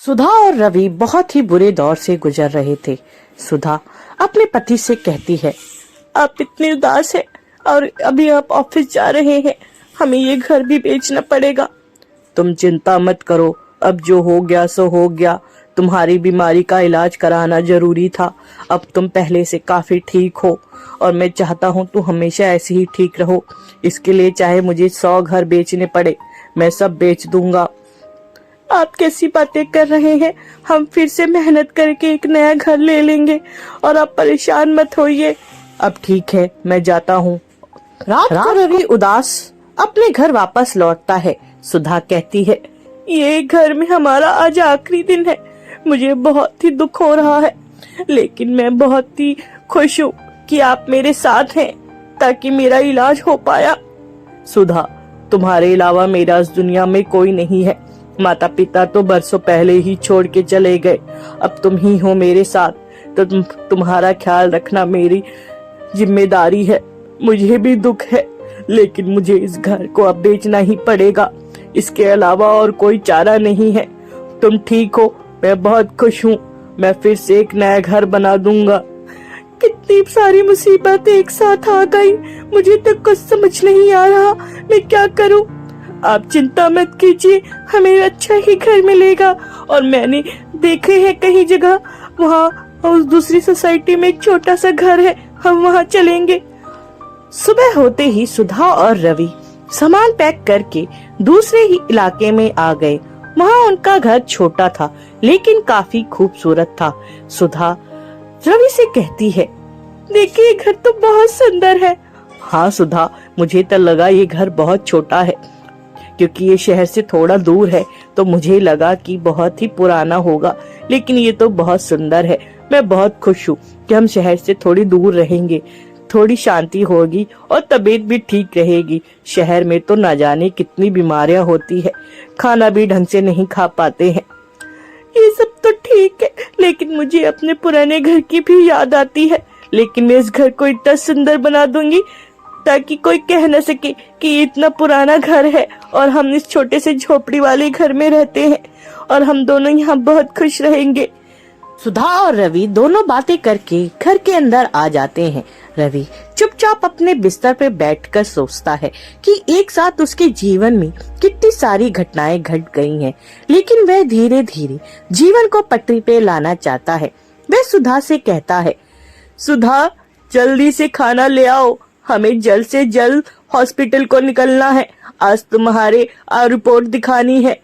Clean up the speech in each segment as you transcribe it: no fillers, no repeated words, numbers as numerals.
सुधा और रवि बहुत ही बुरे दौर से गुजर रहे थे। सुधा अपने पति से कहती है, आप इतने उदास हैं और अभी आप ऑफिस जा रहे हैं, हमें ये घर भी बेचना पड़ेगा। तुम चिंता मत करो, अब जो हो गया सो हो गया। तुम्हारी बीमारी का इलाज कराना जरूरी था। अब तुम पहले से काफी ठीक हो और मैं चाहता हूँ तुम हमेशा ऐसे ही ठीक रहो। इसके लिए चाहे मुझे 100 घर बेचने पड़े, मैं सब बेच दूंगा। आप कैसी बातें कर रहे हैं? हम फिर से मेहनत करके एक नया घर ले लेंगे और आप परेशान मत होइए। अब ठीक है, मैं जाता हूँ। रात को रवि उदास अपने घर वापस लौटता है। सुधा कहती है, ये घर में हमारा आज आखिरी दिन है। मुझे बहुत ही दुख हो रहा है, लेकिन मैं बहुत ही खुश हूँ कि आप मेरे साथ हैं ताकि मेरा इलाज हो पाया। सुधा, तुम्हारे अलावा मेरा इस दुनिया में कोई नहीं है। माता पिता तो बरसों पहले ही छोड़ के चले गए। अब तुम ही हो मेरे साथ, तो तुम्हारा ख्याल रखना मेरी जिम्मेदारी है। मुझे भी दुख है, लेकिन मुझे इस घर को अब बेचना ही पड़ेगा। इसके अलावा और कोई चारा नहीं है। तुम ठीक हो, मैं बहुत खुश हूँ। मैं फिर से एक नया घर बना दूंगा। कितनी सारी मुसीबतें एक साथ आ गई, मुझे तो कुछ समझ नहीं आ रहा मैं क्या करूँ। आप चिंता मत कीजिए, हमें अच्छा ही घर मिलेगा। और मैंने देखे हैं कई जगह, वहाँ उस दूसरी सोसाइटी में एक छोटा सा घर है, हम वहाँ चलेंगे। सुबह होते ही सुधा और रवि सामान पैक करके दूसरे ही इलाके में आ गए। वहाँ उनका घर छोटा था, लेकिन काफी खूबसूरत था। सुधा रवि से कहती है, देखिए घर तो बहुत सुंदर है। हाँ सुधा, मुझे तो लगा ये घर बहुत छोटा है, क्योंकि ये शहर से थोड़ा दूर है, तो मुझे लगा कि बहुत ही पुराना होगा, लेकिन ये तो बहुत सुंदर है। मैं बहुत खुश हूँ कि हम शहर से थोड़ी दूर रहेंगे, थोड़ी शांति होगी और तबीयत भी ठीक रहेगी। शहर में तो न जाने कितनी बीमारियां होती है, खाना भी ढंग से नहीं खा पाते हैं। ये सब तो ठीक है, लेकिन मुझे अपने पुराने घर की भी याद आती है। लेकिन मैं इस घर को इतना सुंदर बना दूंगी ताकि कोई कह न सके कि ये इतना पुराना घर है और हम इस छोटे से झोपड़ी वाले घर में रहते हैं, और हम दोनों यहाँ बहुत खुश रहेंगे। सुधा और रवि दोनों बातें करके घर के अंदर आ जाते हैं। रवि चुपचाप अपने बिस्तर पे बैठकर सोचता है कि एक साथ उसके जीवन में कितनी सारी घटनाएं घट गई हैं, लेकिन वह धीरे धीरे जीवन को पटरी पे लाना चाहता है। वह सुधा से कहता है, सुधा जल्दी से खाना ले आओ, हमें जल्द से जल्द हॉस्पिटल को निकलना है। आज तुम्हारे रिपोर्ट दिखानी है।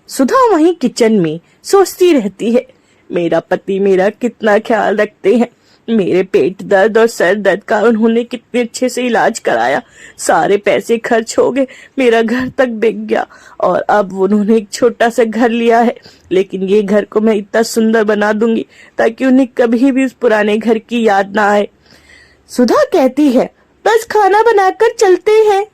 सुधा वहीं किचन में सोचती रहती है, मेरा पति मेरा कितना ख्याल रखते हैं। मेरे पेट दर्द और सर दर्द का उन्होंने कितने अच्छे से इलाज कराया। सारे पैसे खर्च हो गए, मेरा घर तक बिक गया, और अब उन्होंने एक छोटा सा घर लिया है। लेकिन ये घर को मैं इतना सुंदर बना दूंगी ताकि उन्हें कभी भी उस पुराने घर की याद ना आए। सुधा कहती है, बस खाना बनाकर चलते हैं।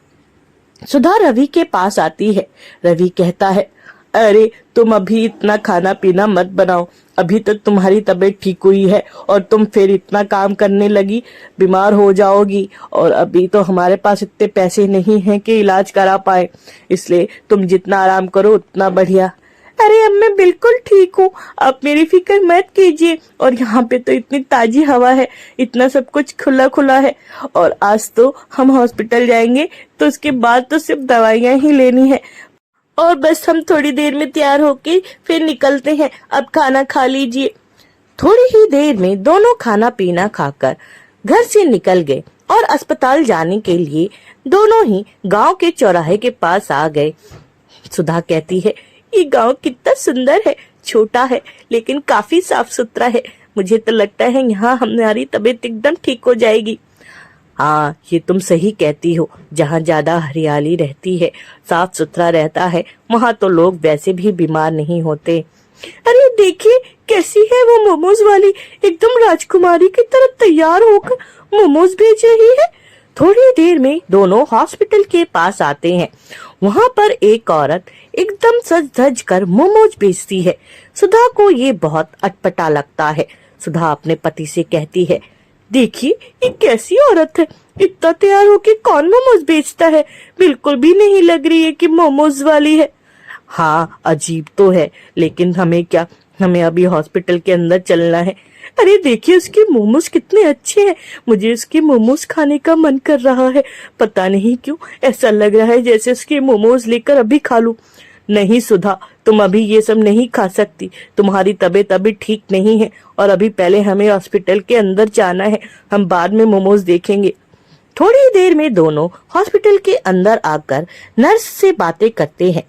सुधा रवि के पास आती है। रवि कहता है, अरे तुम अभी इतना खाना पीना मत बनाओ, अभी तक तुम्हारी तबीयत ठीक हुई है और तुम फिर इतना काम करने लगी, बीमार हो जाओगी। और अभी तो हमारे पास इतने पैसे नहीं हैं कि इलाज करा पाए, इसलिए तुम जितना आराम करो उतना बढ़िया। अरे अब मैं बिल्कुल ठीक हूँ, आप मेरी फिक्र मत कीजिए। और यहाँ पे तो इतनी ताजी हवा है, इतना सब कुछ खुला खुला है, और आज तो हम हॉस्पिटल जाएंगे तो उसके बाद तो सिर्फ दवाइयाँ ही लेनी है, और बस हम थोड़ी देर में तैयार होके फिर निकलते हैं। अब खाना खा लीजिए। थोड़ी ही देर में दोनों खाना पीना खाकर घर से निकल गए और अस्पताल जाने के लिए दोनों ही गांव के चौराहे के पास आ गए। सुधा कहती है, ये गांव कितना सुंदर है, छोटा है लेकिन काफी साफ सुथरा है। मुझे तो लगता है यहाँ हमारी तबीयत एकदम ठीक हो जाएगी। हाँ, ये तुम सही कहती हो। जहाँ ज्यादा हरियाली रहती है, साफ सुथरा रहता है, वहाँ तो लोग वैसे भी बीमार नहीं होते। अरे देखिए कैसी है वो मोमोज वाली, एकदम राजकुमारी की तरह तैयार होकर मोमोज बेच रही है। थोड़ी देर में दोनों हॉस्पिटल के पास आते हैं। वहाँ पर एक औरत एकदम सज धज कर मोमोज बेचती है। सुधा को ये बहुत अटपटा लगता है। सुधा अपने पति से कहती है, देखिए ये कैसी औरत है, इतना तैयार होके कौन मोमोज बेचता है, बिल्कुल भी नहीं लग रही है कि मोमोज वाली है। हाँ अजीब तो है, लेकिन हमें क्या, हमें अभी हॉस्पिटल के अंदर चलना है। अरे देखिए उसके मोमोज कितने अच्छे हैं, मुझे उसके मोमोज खाने का मन कर रहा है। पता नहीं क्यों ऐसा लग रहा है जैसे उसके मोमोज लेकर अभी खा लूं। नहीं सुधा, तुम अभी ये सब नहीं खा सकती, तुम्हारी तबीयत अभी ठीक नहीं है और अभी पहले हमें हॉस्पिटल के अंदर जाना है, हम बाद में मोमोज देखेंगे। थोड़ी देर में दोनों हॉस्पिटल के अंदर आकर नर्स से बातें करते हैं।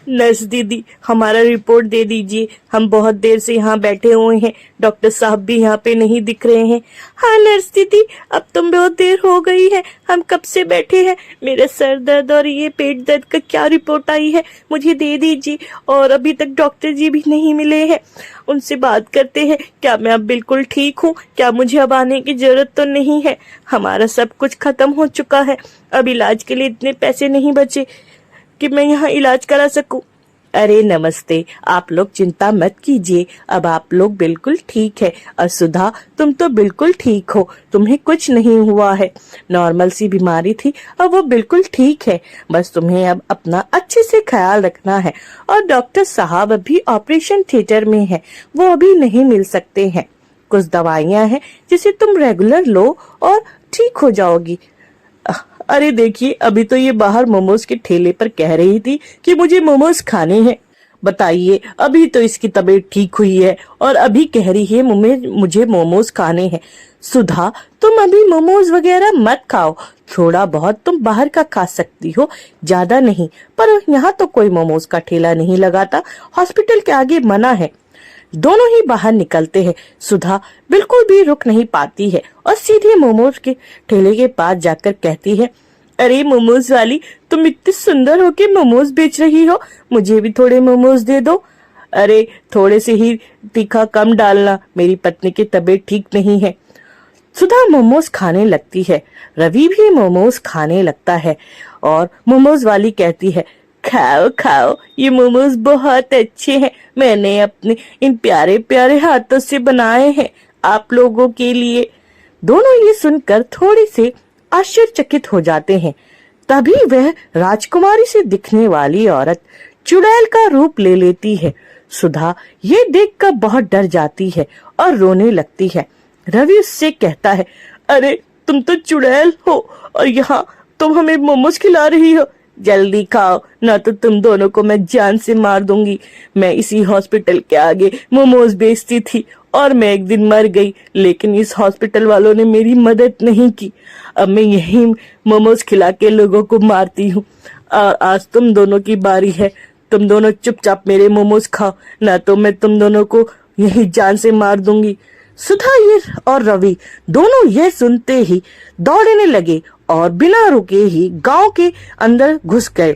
नर्स दीदी, हमारा रिपोर्ट दे दीजिए, हम बहुत देर से यहाँ बैठे हुए हैं, डॉक्टर साहब भी यहाँ पे नहीं दिख रहे हैं। हाँ नर्स दीदी, अब तुम बहुत देर हो गई है, हम कब से बैठे हैं। मेरा सर दर्द और ये पेट दर्द का क्या रिपोर्ट आई है, मुझे दे दीजिए। और अभी तक डॉक्टर जी भी नहीं मिले हैं, उनसे बात करते हैं। क्या मैं अब बिल्कुल ठीक हूँ, क्या मुझे अब आने की जरूरत तो नहीं है। हमारा सब कुछ खत्म हो चुका है, अब इलाज के लिए इतने पैसे नहीं बचे कि मैं यहाँ इलाज करा सकूं। अरे नमस्ते, आप लोग चिंता मत कीजिए, अब आप लोग बिल्कुल ठीक है। और सुधा, तुम तो बिल्कुल ठीक हो, तुम्हें कुछ नहीं हुआ है, नॉर्मल सी बीमारी थी और वो बिल्कुल ठीक है। बस तुम्हें अब अपना अच्छे से ख्याल रखना है। और डॉक्टर साहब अभी ऑपरेशन थिएटर में है, वो अभी नहीं मिल सकते हैं। कुछ दवाइयाँ हैं जिसे तुम रेगुलर लो और ठीक हो जाओगी। अरे देखिए, अभी तो ये बाहर मोमोज के ठेले पर कह रही थी कि मुझे मोमोज खाने हैं। बताइए, अभी तो इसकी तबीयत ठीक हुई है और अभी कह रही है मुझे मोमोज खाने हैं। सुधा, तुम अभी मोमोज वगैरह मत खाओ, थोड़ा बहुत तुम बाहर का खा सकती हो, ज्यादा नहीं। पर यहाँ तो कोई मोमोज का ठेला नहीं लगाता, हॉस्पिटल के आगे मना है। दोनों ही बाहर निकलते हैं। सुधा बिल्कुल भी रुक नहीं पाती है और सीधे मोमोज के ठेले के पास जाकर कहती है, अरे मोमोज वाली, तुम इतनी सुंदर हो के मोमोज बेच रही हो, मुझे भी थोड़े मोमोज दे दो। अरे थोड़े से ही तीखा कम डालना, मेरी पत्नी की तबीयत ठीक नहीं है। सुधा मोमोज खाने लगती है, रवि भी मोमोज खाने लगता है और मोमोज वाली कहती है, खाओ खाओ, ये मोमोज बहुत अच्छे हैं, मैंने अपने इन प्यारे प्यारे हाथों से बनाए हैं आप लोगों के लिए। दोनों ये सुनकर थोड़ी से आश्चर्यचकित हो जाते हैं। तभी वह राजकुमारी से दिखने वाली औरत चुड़ैल का रूप ले लेती है। सुधा ये देखकर बहुत डर जाती है और रोने लगती है। रवि उससे कहता है, अरे तुम तो चुड़ैल हो और यहाँ तुम हमें मोमोज खिला रही हो, जल्दी खाओ ना तो तुम दोनों को मैं जान से मार दूंगी। मैं इसी हॉस्पिटल के आगे मोमोज बेचती थी और मैं एक दिन मर गई, लेकिन इस हॉस्पिटल वालों ने मेरी मदद नहीं की। अब मैं यही मोमोज खिला के लोगों को मारती हूँ और आज तुम दोनों की बारी है। तुम दोनों चुपचाप मेरे मोमोज खाओ, ना तो मैं तुम दोनों को यही जान से मार दूंगी। सुधा ये और रवि दोनों ये सुनते ही दौड़ने लगे और बिना रुके ही गांव के अंदर घुस गए।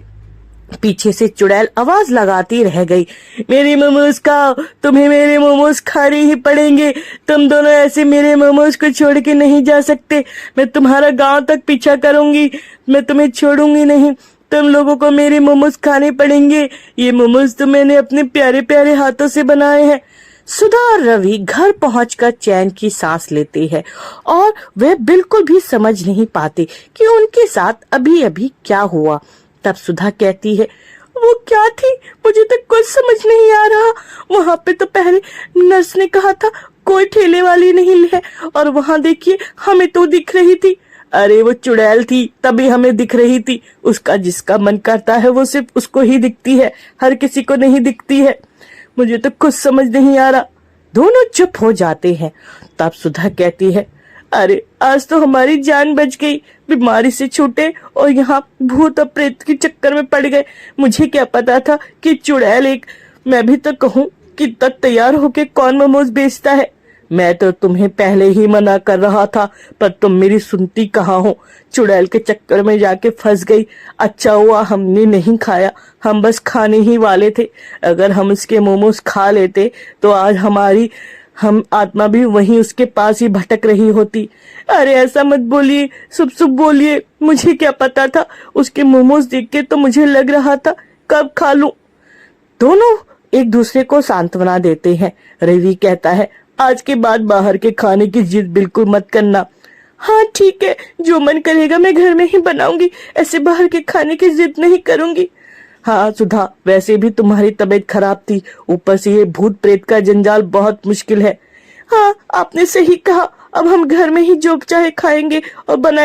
पीछे से चुड़ैल आवाज लगाती रह गई, मेरे मोमोज खाओ, तुम्हें मेरे मोमोज खाने ही पड़ेंगे, तुम दोनों ऐसे मेरे मोमोज को छोड़ के नहीं जा सकते, मैं तुम्हारा गांव तक पीछा करूंगी, मैं तुम्हें छोड़ूंगी नहीं, तुम लोगों को मेरे मोमोज खाने पड़ेंगे, ये मोमोज तो मैंने अपने प्यारे प्यारे हाथों से बनाए हैं। सुधा और रवि घर पहुंचकर चैन की सांस लेते हैं और वह बिल्कुल भी समझ नहीं पाते कि उनके साथ अभी अभी क्या हुआ। तब सुधा कहती है, वो क्या थी, मुझे तो कुछ समझ नहीं आ रहा। वहां पे तो पहले नर्स ने कहा था कोई ठेले वाली नहीं है, और वहां देखिए हमें तो दिख रही थी। अरे वो चुड़ैल थी, तभी हमें दिख रही थी, उसका जिसका मन करता है वो सिर्फ उसको ही दिखती है, हर किसी को नहीं दिखती है। मुझे तो कुछ समझ नहीं आ रहा। दोनों चुप हो जाते हैं। तब सुधा कहती है, अरे आज तो हमारी जान बच गई, बीमारी से छूटे और यहाँ भूत और प्रेत के चक्कर में पड़ गए। मुझे क्या पता था कि चुड़ैल एक, मैं भी तो कहूँ कि तब तैयार होके कौन मोमोज बेचता है। मैं तो तुम्हें पहले ही मना कर रहा था, पर तुम मेरी सुनती कहाँ हो, चुड़ैल के चक्कर में जाके फंस गई। अच्छा हुआ हमने नहीं खाया, हम बस खाने ही वाले थे। अगर हम उसके मोमोज खा लेते तो आज हम आत्मा भी वहीं उसके पास ही भटक रही होती। अरे ऐसा मत बोलिए, शुभ शुभ बोलिए, मुझे क्या पता था, उसके मोमोज देख के तो मुझे लग रहा था कब खा लूं। दोनों एक दूसरे को सांत्वना देते हैं। रवि कहता है, आज के बाद बाहर के खाने की जिद बिल्कुल मत करना। हाँ ठीक है, जो मन करेगा मैं घर में ही बनाऊंगी, ऐसे बाहर के खाने की जिद नहीं करूंगी। हाँ सुधा, वैसे भी तुम्हारी तबीयत खराब थी, ऊपर से ये भूत प्रेत का जंजाल बहुत मुश्किल है। हाँ आपने सही कहा, अब हम घर में ही जो चाहे खाएंगे और बनाएंगे।